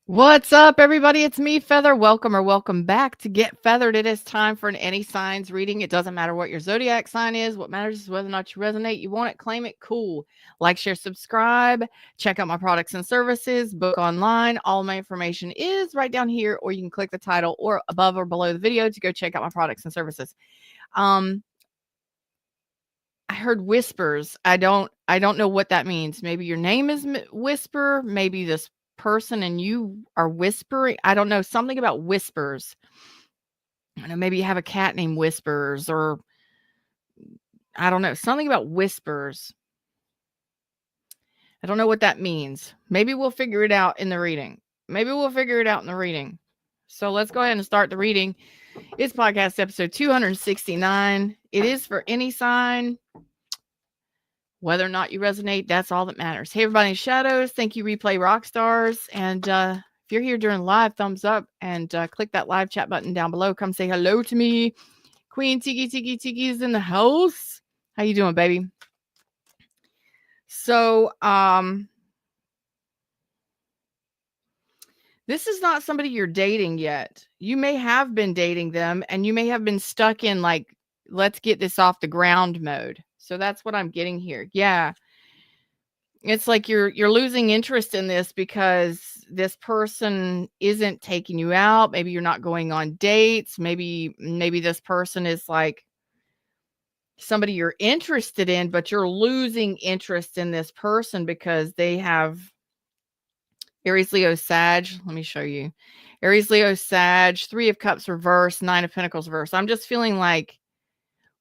What's up, everybody? It's me, Feather. Welcome back to Get Feathered. It is time for an any signs reading. It doesn't matter what your zodiac sign is. What matters is whether or not you resonate. You want it, claim it, cool. Like, share, subscribe. Check out my products and services. Book online. All my information is right down here, or you can click the title or above or below the video to go check out my products and services. I heard whispers. I don't know what that means. Maybe your name is Whisper. Maybe this person and you are whispering. I don't know, something about whispers. I know maybe you have a cat named Whispers, or I don't know, something about whispers. I don't know what that means. Maybe we'll figure it out in the reading. So let's go ahead and start the reading. It's podcast episode 269. It is for any sign. Whether or not you resonate, that's all that matters. Hey, everybody in shadows. Thank you, Replay Rockstars. And if you're here during live, thumbs up and click that live chat button down below. Come say hello to me. Queen Tiki is in the house. How you doing, baby? So, this is not somebody you're dating yet. You may have been dating them and you may have been stuck in like, let's get this off the ground mode. So that's what I'm getting here. Yeah. It's like you're losing interest in this because this person isn't taking you out. Maybe you're not going on dates. Maybe this person is like somebody you're interested in, but you're losing interest in this person because they have Aries, Leo, Sag. Let me show you. Aries, Leo, Sag, 3 of Cups reverse, 9 of Pentacles reverse. I'm just feeling like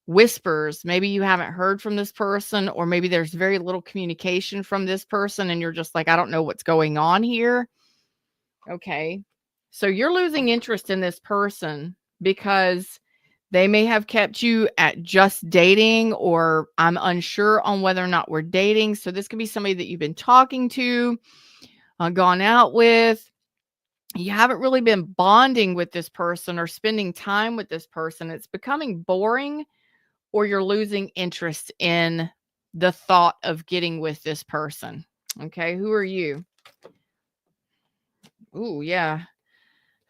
whispers. Maybe you haven't heard from this person, or maybe there's very little communication from this person and you're just like, I don't know what's going on here. Okay. So you're losing interest in this person because they may have kept you at just dating, or I'm unsure on whether or not we're dating. So this could be somebody that you've been talking to, gone out with. You haven't really been bonding with this person or spending time with this person. It's becoming boring, or you're losing interest in the thought of getting with this person. Okay, who are you? Ooh, yeah.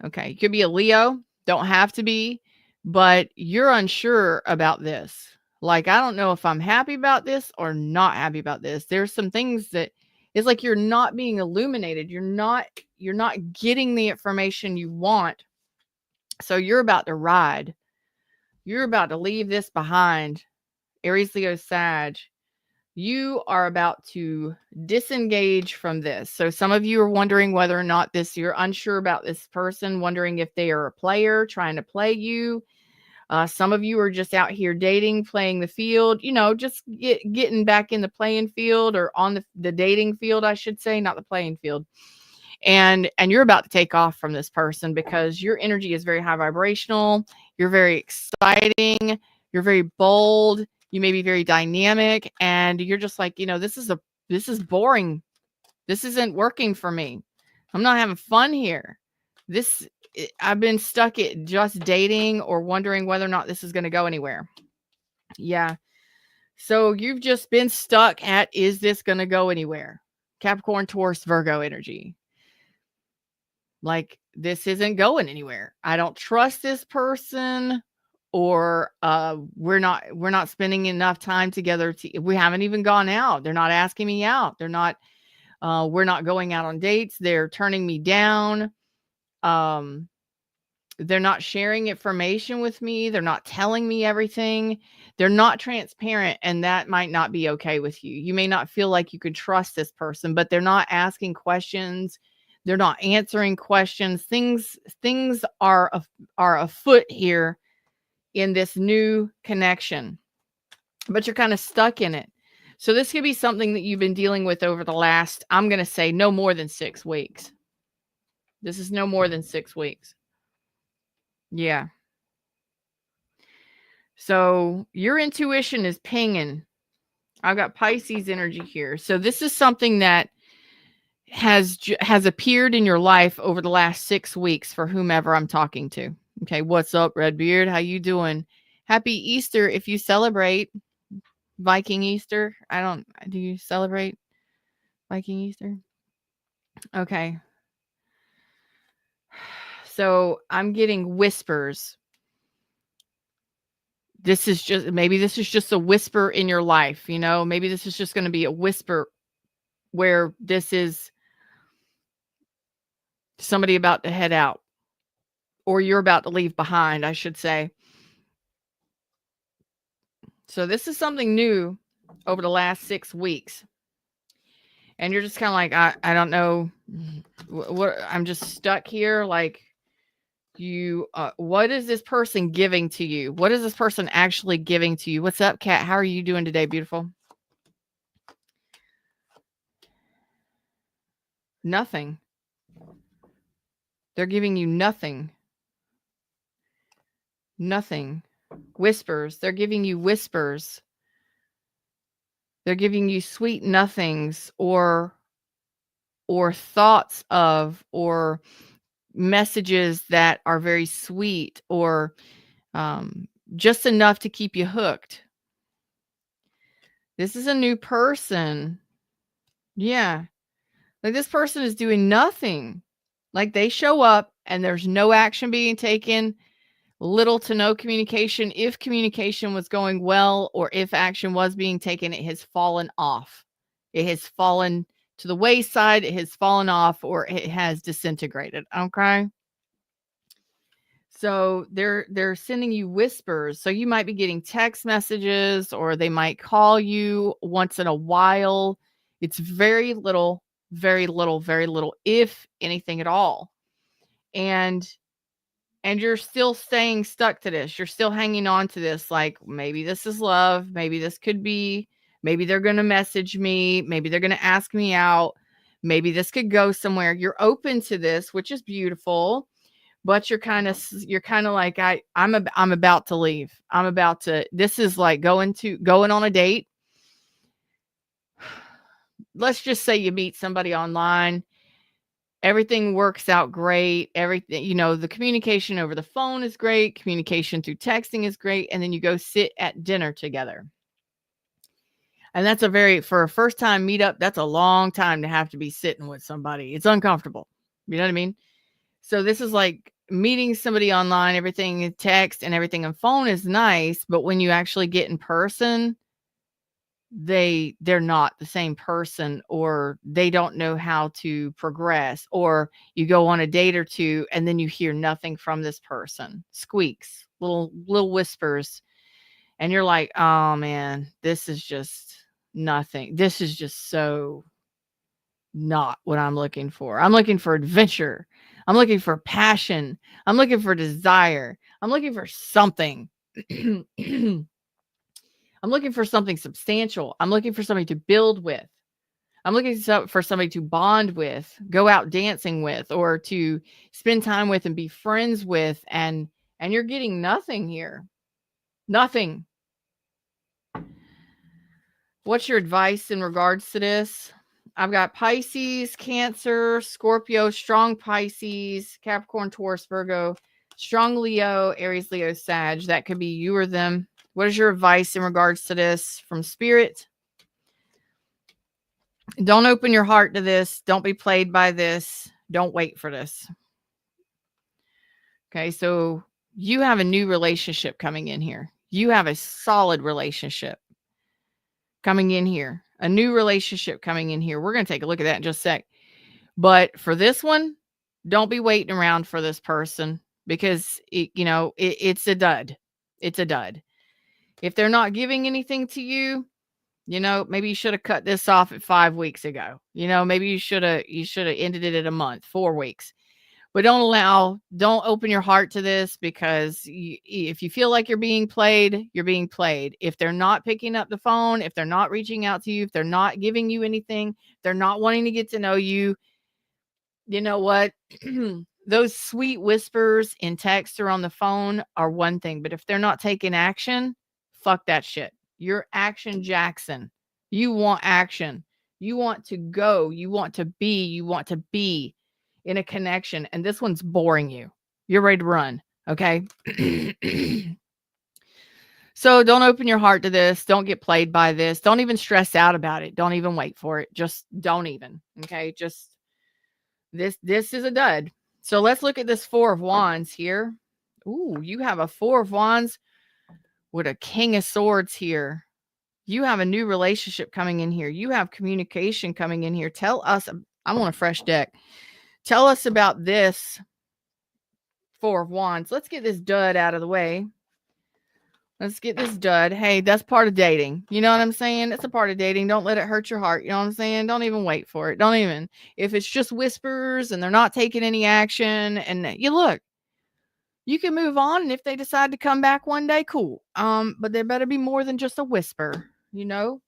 Okay, you could be a Leo, don't have to be, but you're unsure about this. Like, I don't know if I'm happy about this or not happy about this. There's some things that it's like you're not being illuminated. You're not getting the information you want. So you're about to ride. You're about to leave this behind. Aries, Leo, Sag. You are about to disengage from this. So some of you are wondering whether or not you're unsure about this person, wondering if they are a player trying to play you. Some of you are just out here dating, playing the field, just getting back in the playing field, or on the dating field, I should say, not the playing field. And you're about to take off from this person because your energy is very high vibrational. You're very exciting. You're very bold. You may be very dynamic, and you're just like, this is boring. This isn't working for me. I'm not having fun here. I've been stuck at just dating, or wondering whether or not this is going to go anywhere. Yeah. So you've just been stuck at, is this going to go anywhere? Capricorn, Taurus, Virgo energy. Like, this isn't going anywhere. I don't trust this person, or we're not spending enough time together. We haven't even gone out. They're not asking me out. We're not going out on dates. They're turning me down. They're not sharing information with me. They're not telling me everything. They're not transparent, and that might not be okay with you. You may not feel like you could trust this person, but they're not asking questions. They're not answering questions. Things are afoot here in this new connection, but you're kind of stuck in it. So this could be something that you've been dealing with over the last, I'm going to say, no more than 6 weeks. This is no more than 6 weeks. Yeah. So your intuition is pinging. I've got Pisces energy here. So this is something that has appeared in your life over the last 6 weeks for whomever I'm talking to. Okay, what's up, Redbeard? How you doing? Happy Easter if you celebrate Viking Easter. Do you celebrate Viking Easter? Okay. So I'm getting whispers. Maybe this is just a whisper in your life, maybe this is just going to be a whisper where this is somebody about to head out, or you're about to leave behind, I should say. So this is something new over the last 6 weeks. And you're just kind of like, I don't know what, I'm just stuck here. Like, what is this person giving to you? What is this person actually giving to you? What's up, Kat? How are you doing today, beautiful? Nothing. They're giving you nothing. Nothing. Whispers. They're giving you whispers. They're giving you sweet nothings, or thoughts of, or messages that are very sweet, or just enough to keep you hooked. This is a new person. Yeah. Like, this person is doing nothing. Like, they show up and there's no action being taken, little to no communication. If communication was going well, or if action was being taken, it has fallen off. It has fallen to the wayside. It has fallen off, or it has disintegrated. Okay. So they're sending you whispers. So you might be getting text messages, or they might call you once in a while. It's very little, very little, very little, if anything at all. And you're still staying stuck to this. You're still hanging on to this. Like, maybe this is love. Maybe this could be, maybe they're going to message me. Maybe they're going to ask me out. Maybe this could go somewhere. You're open to this, which is beautiful. But you're kind of like, I'm about to leave. This is like going on a date. Let's just say you meet somebody online. Everything works out great. Everything, the communication over the phone is great. Communication through texting is great. And then you go sit at dinner together. And that's for a first time meetup, that's a long time to have to be sitting with somebody. It's uncomfortable. You know what I mean? So this is like meeting somebody online, everything in text and everything on phone is nice. But when you actually get in person, they're not the same person, or they don't know how to progress, or you go on a date or two and then you hear nothing from this person. Squeaks, little whispers. And you're like, oh man, this is just nothing. This is just so not what I'm looking for. I'm looking for adventure. I'm looking for passion. I'm looking for desire. I'm looking for something. I'm looking for something substantial. I'm looking for somebody to build with. I'm looking for somebody to bond with, go out dancing with, or to spend time with and be friends with. And you're getting nothing here. Nothing. What's your advice in regards to this? I've got Pisces, Cancer, Scorpio, strong Pisces, Capricorn, Taurus, Virgo, strong Leo, Aries, Leo, Sag. That could be you or them. What is your advice in regards to this from Spirit? Don't open your heart to this. Don't be played by this. Don't wait for this. Okay, so you have a new relationship coming in here. You have a solid relationship coming in here. A new relationship coming in here. We're going to take a look at that in just a sec. But for this one, don't be waiting around for this person, because it's a dud. It's a dud. If they're not giving anything to you, maybe you should have cut this off at 5 weeks ago. Maybe you should have ended it at a month, 4 weeks. But don't open your heart to this, because if you feel like you're being played, you're being played. If they're not picking up the phone, if they're not reaching out to you, if they're not giving you anything, they're not wanting to get to know you, you know what? Those sweet whispers in text or on the phone are one thing. But if they're not taking action, fuck that shit. You're Action Jackson. You want action. You want to go. You want to be in a connection. And this one's boring you. You're ready to run. Okay. So don't open your heart to this. Don't get played by this. Don't even stress out about it. Don't even wait for it. Just don't even. Okay. Just this is a dud. So let's look at this Four of Wands here. Ooh, you have a Four of Wands with a King of Swords here. You have a new relationship coming in here. You have communication coming in here. Tell us, I'm on a fresh deck. Tell us about this Four of Wands. Let's get this dud out of the way. Let's get this dud. Hey, that's part of dating. You know what I'm saying? It's a part of dating. Don't let it hurt your heart. You know what I'm saying? Don't even wait for it. Don't even. If it's just whispers and they're not taking any action, and you look, you can move on. And if they decide to come back one day, cool. But there better be more than just a whisper, you know?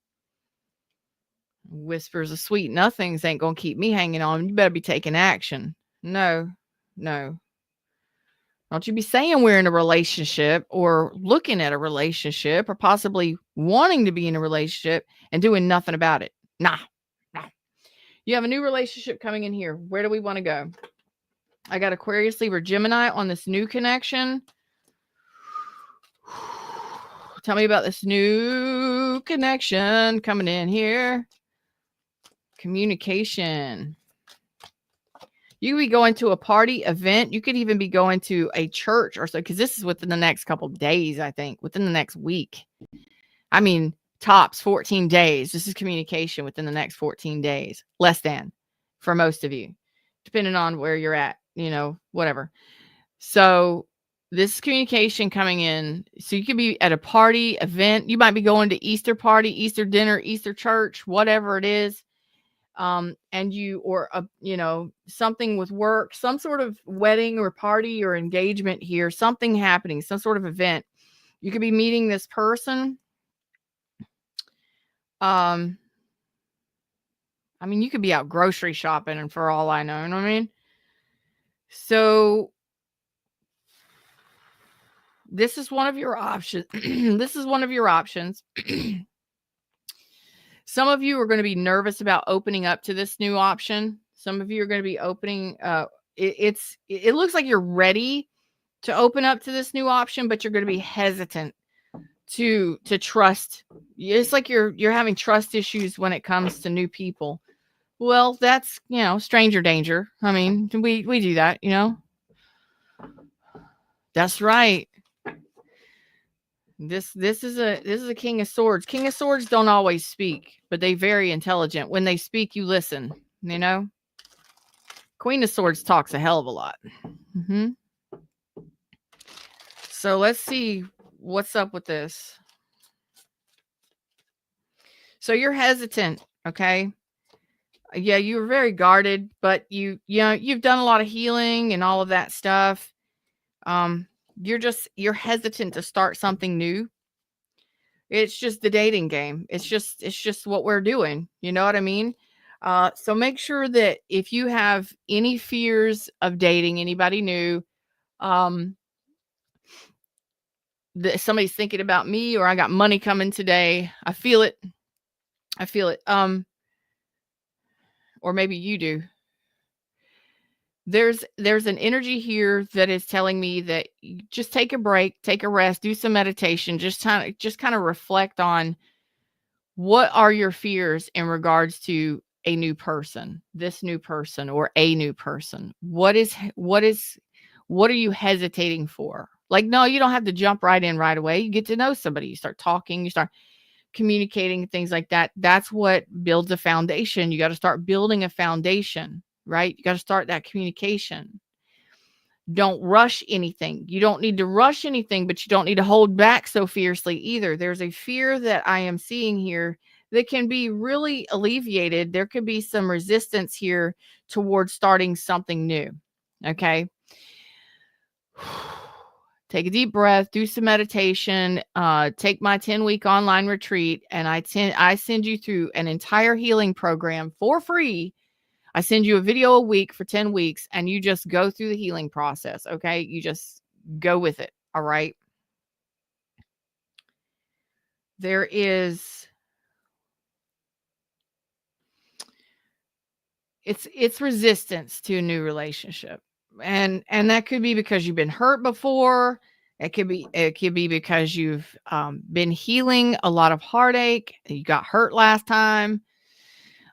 Whispers of sweet nothings ain't gonna keep me hanging on. You better be taking action. No. Don't you be saying we're in a relationship or looking at a relationship or possibly wanting to be in a relationship and doing nothing about it. Nah. You have a new relationship coming in here. Where do we want to go? I got Aquarius, Libra, Gemini on this new connection. Tell me about this new connection coming in here. Communication. You could be going to a party event. You could even be going to a church or so, because this is within the next couple of days, I think, within the next week. I mean, tops 14 days. This is communication within the next 14 days. Less than for most of you, depending on where you're at, you know, whatever. So this is communication coming in. So you could be at a party event. You might be going to Easter party, Easter dinner, Easter church, whatever it is. And you, or, you know, something with work, some sort of wedding or party or engagement here, something happening, some sort of event. You could be meeting this person. I mean, you could be out grocery shopping, and for all I know, you know what I mean? So this is one of your options. This is one of your options. Some of you are going to be nervous about opening up to this new option. Some of you are going to be opening. It looks like you're ready to open up to this new option, but you're going to be hesitant to trust. It's like you're having trust issues when it comes to new people. Well, that's, you know, stranger danger. I mean, we do that, you know. That's right. This is a King of Swords. King of Swords don't always speak, but they very intelligent. When they speak, you listen, you know. Queen of Swords talks a hell of a lot. Mm-hmm. So let's see what's up with this. So you're hesitant, okay? Yeah, you were very guarded, but you've done a lot of healing and all of that stuff. You're hesitant to start something new. It's just the dating game. It's just what we're doing. You know what I mean? So make sure that if you have any fears of dating anybody new, that somebody's thinking about me, or I got money coming today. I feel it. Or maybe you do. There's an energy here that is telling me that you just take a break, take a rest, do some meditation, just kind of reflect on what are your fears in regards to a new person, this new person, or a new person. What are you hesitating for? Like, no, you don't have to jump right in right away. You get to know somebody, you start talking, you start communicating, things like that. That's what builds a foundation. You got to start building a foundation, right? You got to start that communication. Don't rush anything. You don't need to rush anything, but you don't need to hold back so fiercely either. There's a fear that I am seeing here that can be really alleviated. There could be some resistance here towards starting something new. Okay. Take a deep breath, do some meditation, take my 10-week online retreat, and I send you through an entire healing program for free. I send you a video a week for 10 weeks, and you just go through the healing process, okay? You just go with it, all right? There is... It's resistance to a new relationship. And that could be because you've been hurt before. It could be because you've been healing a lot of heartache. You got hurt last time.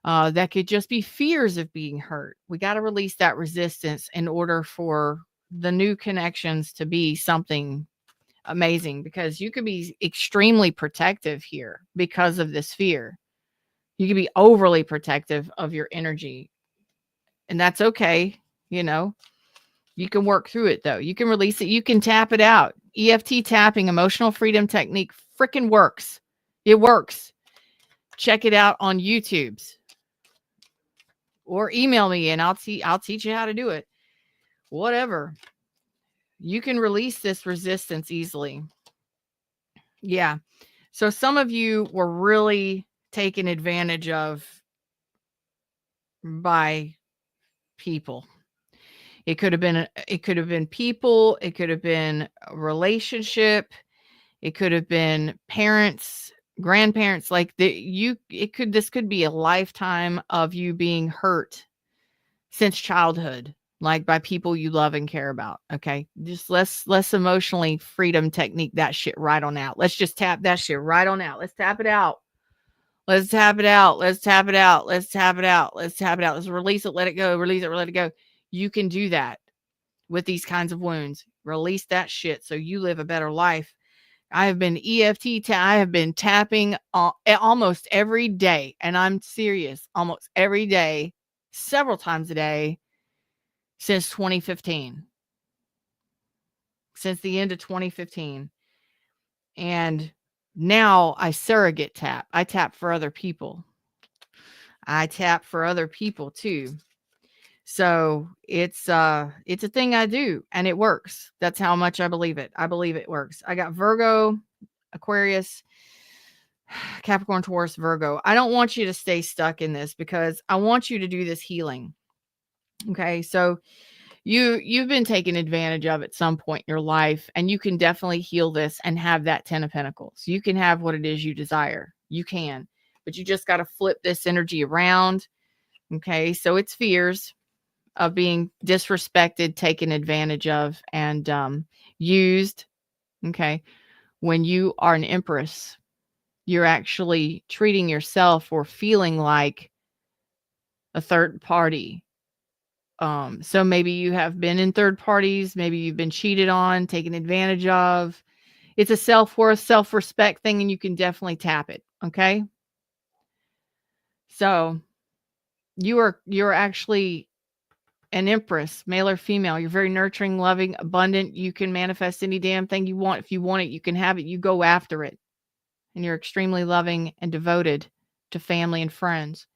That could just be fears of being hurt. We got to release that resistance in order for the new connections to be something amazing, because you could be extremely protective here because of this fear. You could be overly protective of your energy, and that's okay. You know, you can work through it though. You can release it. You can tap it out. EFT tapping, emotional freedom technique, freaking works. It works. Check it out on YouTube's, or email me and I'll teach you how to do it. Whatever. You can release this resistance easily. Yeah. So some of you were really taken advantage of by people. It could have been people, it could have been a relationship, it could have been parents, grandparents, like this could be a lifetime of you being hurt since childhood, like by people you love and care about. Okay. Just let's emotionally freedom technique that shit right on out. Let's just tap that shit right on out. Let's tap it out. Let's tap it out. Let's tap it out. Let's tap it out. Let's tap it out. Let's release it. Let it go. Release it. Let it go. You can do that with these kinds of wounds. Release that shit so you live a better life. I have been I have been tapping almost every day, and I'm serious, almost every day, several times a day since 2015. Since the end of 2015. And now I surrogate tap. I tap for other people. I tap for other people too. So it's a thing I do, and it works. That's how much I believe it. I believe it works. I got Virgo, Aquarius, Capricorn, Taurus, Virgo. I don't want you to stay stuck in this, because I want you to do this healing. Okay. So you've been taken advantage of at some point in your life, and you can definitely heal this and have that 10 of Pentacles. You can have what it is you desire. You can, but you just got to flip this energy around. Okay. So it's fears of being disrespected, taken advantage of, and used. Okay. When you are an Empress, you're actually treating yourself or feeling like a third party. So maybe you have been in third parties, maybe you've been cheated on, taken advantage of. It's a self-worth, self-respect thing, and you can definitely tap it. Okay. So you're actually an Empress, male or female. You're very nurturing, loving, abundant. You can manifest any damn thing you want. If you want it, you can have it. You go after it. And you're extremely loving and devoted to family and friends.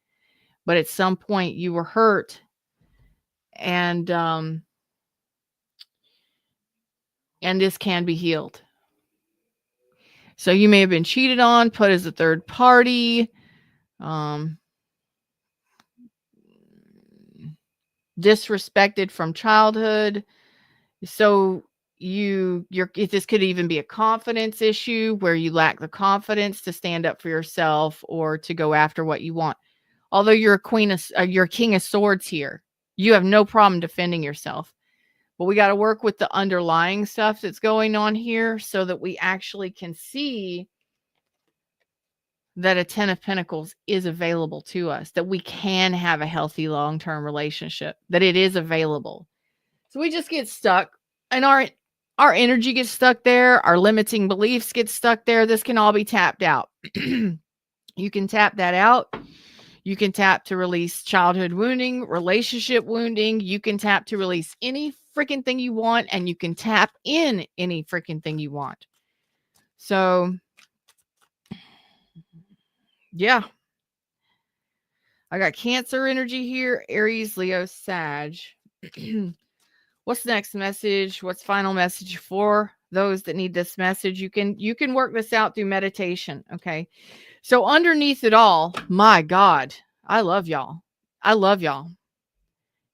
But at some point you were hurt, and this can be healed. So you may have been cheated on, put as a third party, disrespected from childhood. So this could even be a confidence issue where you lack the confidence to stand up for yourself or to go after what you want. Although you're you're a king of swords here, you have no problem defending yourself. But we got to work with the underlying stuff that's going on here so that we actually can see that a 10 of Pentacles is available to us, that we can have a healthy long-term relationship, that it is available. So we just get stuck, and our energy gets stuck there. Our limiting beliefs get stuck there. This can all be tapped out. You can tap that out. You can tap to release childhood wounding, relationship wounding. You can tap to release any freaking thing you want, and you can tap in any freaking thing you want. So, yeah. I got Cancer energy here, Aries, Leo, Sag. What's the next message? What's final message for those that need this message? You can work this out through meditation, okay? So underneath it all, my God, I love y'all. I love y'all.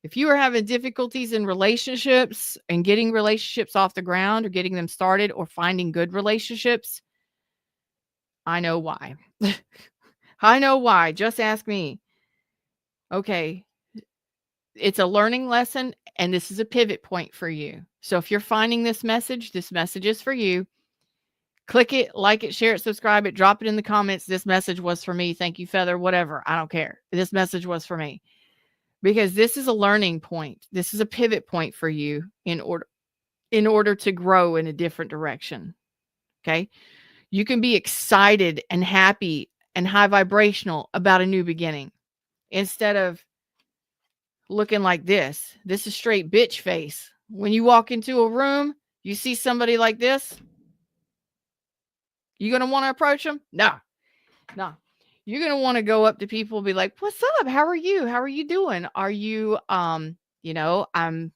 If you are having difficulties in relationships and getting relationships off the ground, or getting them started, or finding good relationships, I know why. I know why. Just ask me. Okay. It's a learning lesson, and this is a pivot point for you. So if you're finding this message is for you. Click it, like it, share it, subscribe it, drop it in the comments. This message was for me. Thank you, Feather, whatever. I don't care. This message was for me because this is a learning point. This is a pivot point for you in order to grow in a different direction. Okay. You can be excited and happy and high vibrational about a new beginning instead of looking like this. This is straight bitch face. When you walk into a room, you see somebody like this, you going to want to approach them? No. You're going to want to go up to people and be like, "What's up? How are you? How are you doing? Are you I'm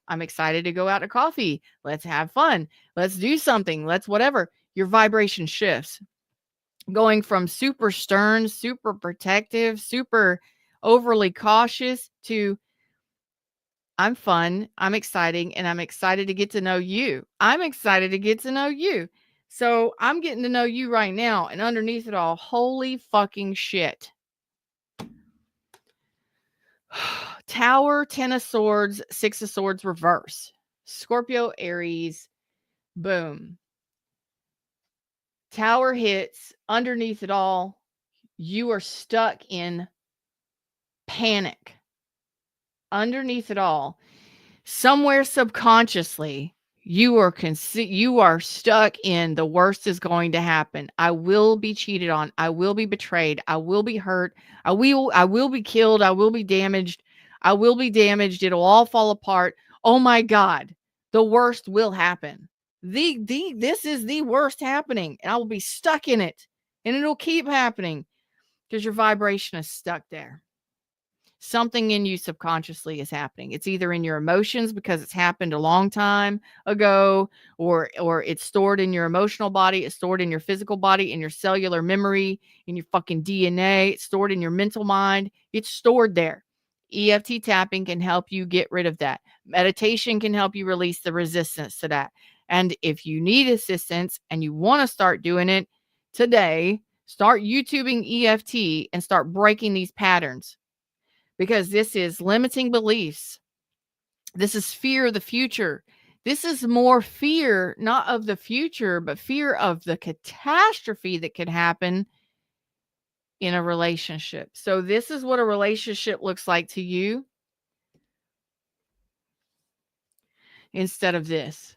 excited to go out to coffee. Let's have fun. Let's do something. Let's whatever." Your vibration shifts. Going from super stern, super protective, super overly cautious to I'm fun, I'm exciting, and I'm excited to get to know you. I'm excited to get to know you. So I'm getting to know you right now. And underneath it all, holy fucking shit. Tower, 10 of swords, 6 of swords reverse. Scorpio, Aries, boom. Tower hits. Underneath it all, you are stuck in panic. Underneath it all, somewhere subconsciously, you are stuck in the worst is going to happen. I will be cheated on. I will be betrayed. I will be hurt. I will be killed. I will be damaged. I will be damaged. It'll all fall apart. Oh my God. The worst will happen. This is the worst happening. And I will be stuck in it. And it'll keep happening because your vibration is stuck there. Something in you subconsciously is happening. It's either in your emotions because it's happened a long time ago, or it's stored in your emotional body, it's stored in your physical body, in your cellular memory, in your fucking DNA, it's stored in your mental mind. It's stored there. EFT tapping can help you get rid of that. Meditation can help you release the resistance to that. And if you need assistance and you want to start doing it today, start YouTubing EFT and start breaking these patterns. Because this is limiting beliefs. This is fear of the future. This is more fear, not of the future, but fear of the catastrophe that could happen in a relationship. So this is what a relationship looks like to you instead of this.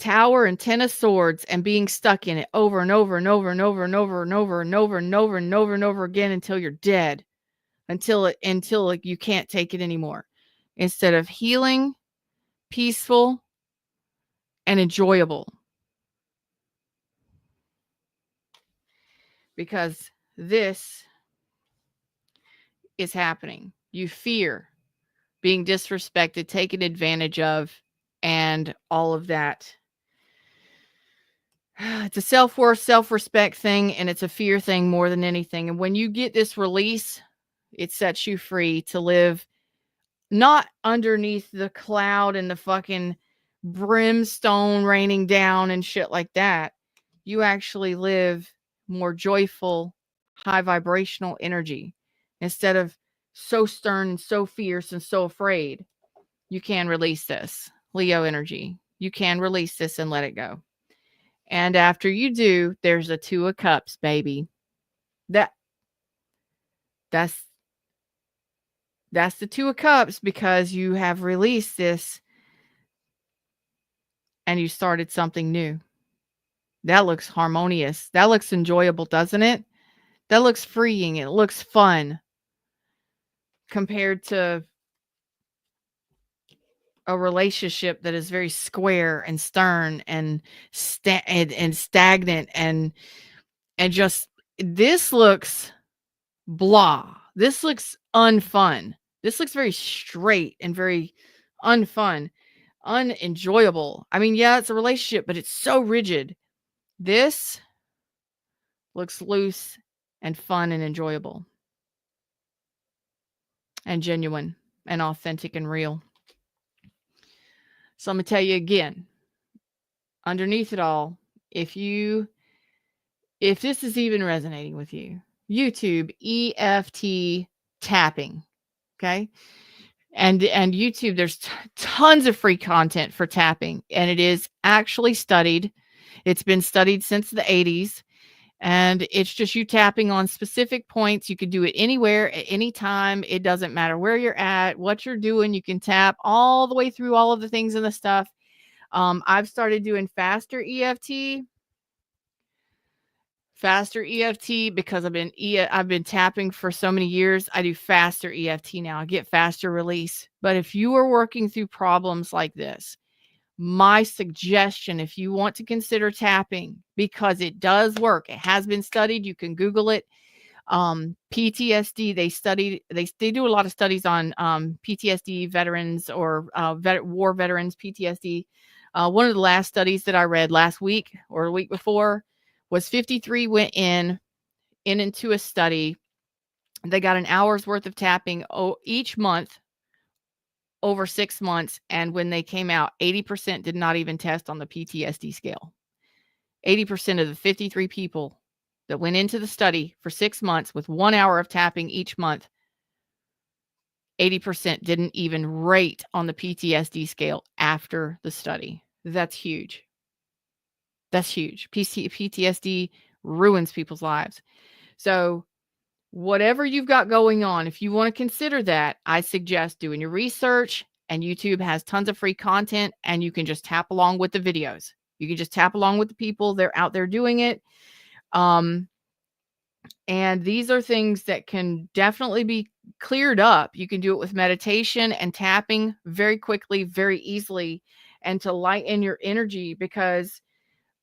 Tower and 10 of swords and being stuck in it over and over and over and over and over and over and over and over and over and over again until you're dead. Until you can't take it anymore. Instead of healing, peaceful, and enjoyable. Because this is happening. You fear being disrespected, taken advantage of, and all of that. It's a self-worth, self-respect thing, and it's a fear thing more than anything. And when you get this release, it sets you free to live not underneath the cloud and the fucking brimstone raining down and shit like that. You actually live more joyful, high vibrational energy instead of so stern and so fierce and so afraid. You can release this Leo energy. You can release this and let it go. And after you do, there's a 2 of cups, baby. That's the 2 of cups because you have released this and you started something new. That looks harmonious. That looks enjoyable, doesn't it? That looks freeing. It looks fun compared to a relationship that is very square and stern and stagnant and just this looks blah. This looks unfun. This looks very straight and very unfun, unenjoyable. I mean, yeah, it's a relationship, but it's so rigid. This looks loose and fun and enjoyable and genuine and authentic and real. So I'm going to tell you again, underneath it all, if this is even resonating with you, YouTube EFT tapping, okay? And YouTube, there's tons of free content for tapping, and it is actually studied. It's been studied since the 80s, and it's just you tapping on specific points. You can do it anywhere at any time. It doesn't matter where you're at, what you're doing. You can tap all the way through all of the things and the stuff. I've started doing faster EFT because I've been tapping for so many years. I do faster EFT now. I get faster release. But if you are working through problems like this, my suggestion, if you want to consider tapping, because it does work, it has been studied, you can Google it. PTSD, they do a lot of studies on PTSD veterans or war veterans, PTSD. One of the last studies that I read last week or the week before was 53 went into a study. They got an hour's worth of tapping each month over 6 months, and when they came out, 80% did not even test on the PTSD scale. 80% of the 53 people that went into the study for 6 months with 1 hour of tapping each month, 80% didn't even rate on the PTSD scale after the study. That's huge. That's huge. PTSD ruins people's lives. So whatever you've got going on, if you want to consider that, I suggest doing your research, and YouTube has tons of free content, and you can just tap along with the videos. You can just tap along with the people. They're out there doing it. And these are things that can definitely be cleared up. You can do it with meditation and tapping very quickly, very easily, and to lighten your energy, because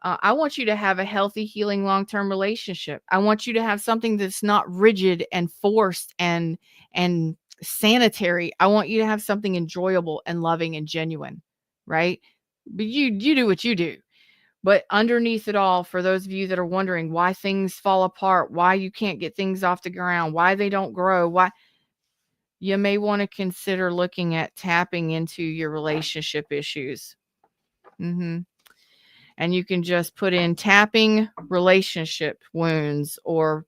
I want you to have a healthy, healing, long-term relationship. I want you to have something that's not rigid and forced and sanitary. I want you to have something enjoyable and loving and genuine, right? But you do what you do. But underneath it all, for those of you that are wondering why things fall apart, why you can't get things off the ground, why they don't grow, why you may want to consider looking at tapping into your relationship issues. And you can just put in tapping relationship wounds or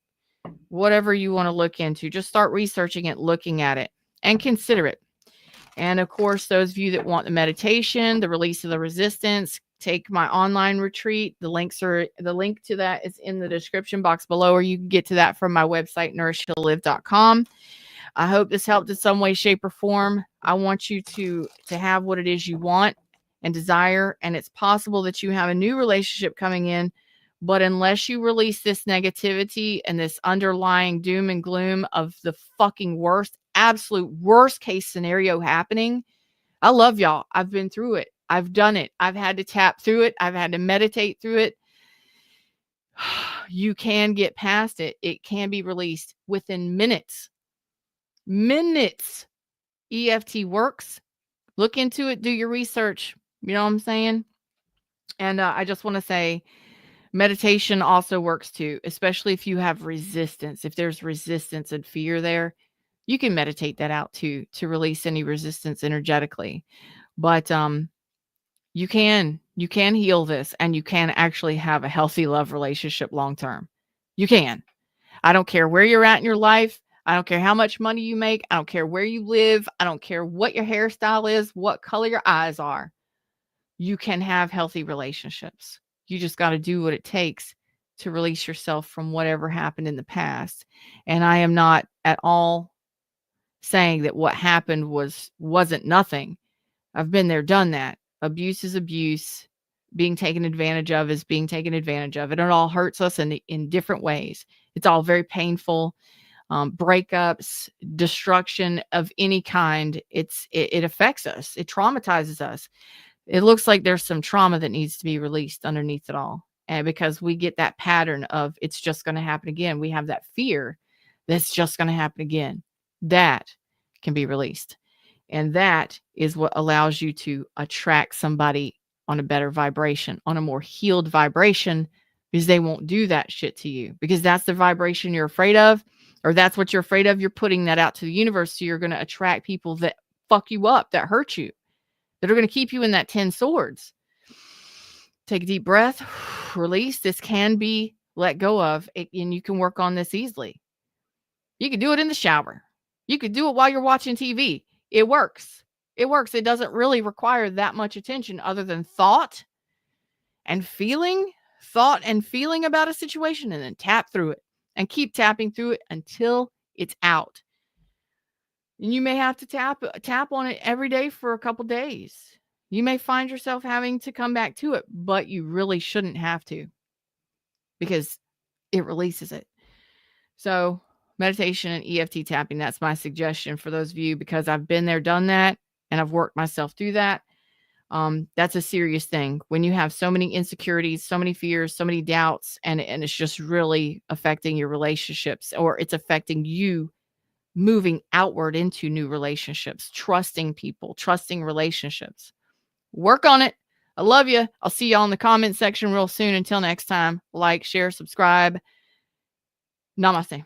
whatever you want to look into. Just start researching it, looking at it, and consider it. And of course, those of you that want the meditation, the release of the resistance, take my online retreat. The link to that is in the description box below, or you can get to that from my website, nourishheallive.com. I hope this helped in some way, shape, or form. I want you to have what it is you want and desire, and it's possible that you have a new relationship coming in, but unless you release this negativity and this underlying doom and gloom of the fucking worst, absolute worst case scenario happening, I love y'all. I've been through it. I've done it. I've had to tap through it. I've had to meditate through it. You can get past it. It can be released within minutes. EFT works. Look into it. Do your research. You know what I'm saying? And I just want to say meditation also works too, especially if you have resistance. If there's resistance and fear there, you can meditate that out too, to release any resistance energetically. But you can heal this, and you can actually have a healthy love relationship long term. You can. I don't care where you're at in your life. I don't care how much money you make. I don't care where you live. I don't care what your hairstyle is, what color your eyes are. You can have healthy relationships. You just got to do what it takes to release yourself from whatever happened in the past. And I am not at all saying that what happened wasn't nothing. I've been there, done that. Abuse is abuse. Being taken advantage of is being taken advantage of. And it all hurts us in different ways. It's all very painful. Breakups, destruction of any kind. It affects us. It traumatizes us. It looks like there's some trauma that needs to be released underneath it all. And because we get that pattern of it's just going to happen again, we have that fear that's just going to happen again. That can be released. And that is what allows you to attract somebody on a better vibration, on a more healed vibration, because they won't do that shit to you, because that's the vibration you're afraid of, or that's what you're afraid of. You're putting that out to the universe. So you're going to attract people that fuck you up, that hurt you, that are going to keep you in that 10 swords. Take a deep breath, release. This can be let go of, and you can work on this easily. You can do it in the shower. You could do it while you're watching TV. It works. It works. It doesn't really require that much attention other than thought and feeling. thought and feeling about a situation, and then tap through it and keep tapping through it until it's out. And you may have to tap on it every day for a couple days. You may find yourself having to come back to it, but you really shouldn't have to, because it releases it. So, meditation and EFT tapping, that's my suggestion for those of you, because I've been there, done that, and I've worked myself through that. That's a serious thing when you have so many insecurities, so many fears, so many doubts, and it's just really affecting your relationships, or it's affecting you moving outward into new relationships, trusting people, trusting relationships. Work on it. I love you. I'll see y'all in the comment section real soon. Until next time, like, share, subscribe. Namaste.